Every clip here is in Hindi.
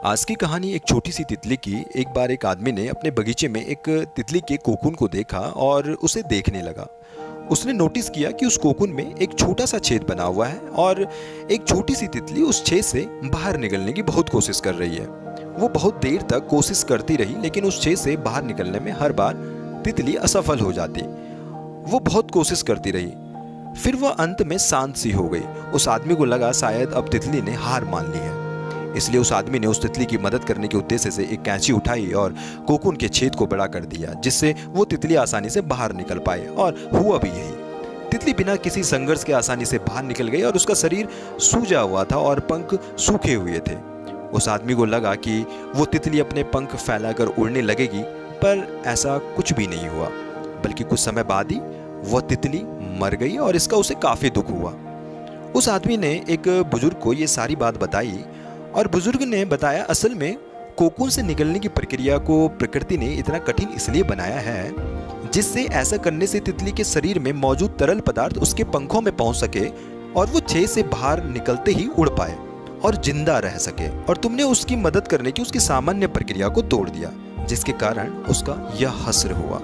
आज की कहानी एक छोटी सी तितली की। एक बार एक आदमी ने अपने बगीचे में एक तितली के कोकून को देखा और उसे देखने लगा। उसने नोटिस किया कि उस कोकून में एक छोटा सा छेद बना हुआ है और एक छोटी सी तितली उस छेद से बाहर निकलने की बहुत कोशिश कर रही है। वो बहुत देर तक कोशिश करती रही, लेकिन उस छेद से बाहर निकलने में हर बार तितली असफल हो जाती। वो बहुत कोशिश करती रही, फिर वह अंत में शांत सी हो गई। उस आदमी को लगा शायद अब तितली ने हार मान ली है, इसलिए उस आदमी ने उस तितली की मदद करने के उद्देश्य से एक कैंची उठाई और कोकून के छेद को बड़ा कर दिया, जिससे वो तितली आसानी से बाहर निकल पाए। और हुआ भी यही। तितली बिना किसी संघर्ष के आसानी से बाहर निकल गई और उसका शरीर सूजा हुआ था और पंख सूखे हुए थे। उस आदमी को लगा कि वो तितली अपने पंख फैलाकर उड़ने लगेगी, पर ऐसा कुछ भी नहीं हुआ, बल्कि कुछ समय बाद ही वह तितली मर गई और इसका उसे काफी दुख हुआ। उस आदमी ने एक बुजुर्ग को ये सारी बात बताई और बुजुर्ग ने बताया, असल में कोकून से निकलने की प्रक्रिया को प्रकृति ने इतना कठिन इसलिए बनाया है जिससे ऐसा करने से तितली के शरीर में मौजूद तरल पदार्थ उसके पंखों में पहुंच सके और वो छेद से बाहर निकलते ही उड़ पाए और जिंदा रह सके। और तुमने उसकी मदद करने की उसकी सामान्य प्रक्रिया को तोड़ दिया, जिसके कारण उसका यह हश्र हुआ।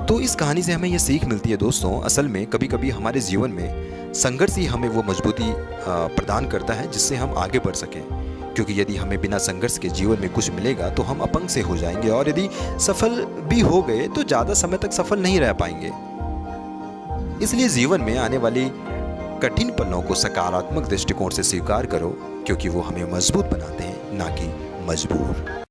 तो इस कहानी से हमें यह सीख मिलती है दोस्तों, असल में कभी कभी हमारे जीवन में संघर्ष ही हमें वो मजबूती प्रदान करता है जिससे हम आगे बढ़ सकें। क्योंकि यदि हमें बिना संघर्ष के जीवन में कुछ मिलेगा तो हम अपंग से हो जाएंगे, और यदि सफल भी हो गए तो ज़्यादा समय तक सफल नहीं रह पाएंगे। इसलिए जीवन में आने वाली कठिन पलों को सकारात्मक दृष्टिकोण से स्वीकार करो, क्योंकि वो हमें मजबूत बनाते हैं, ना कि मजबूर।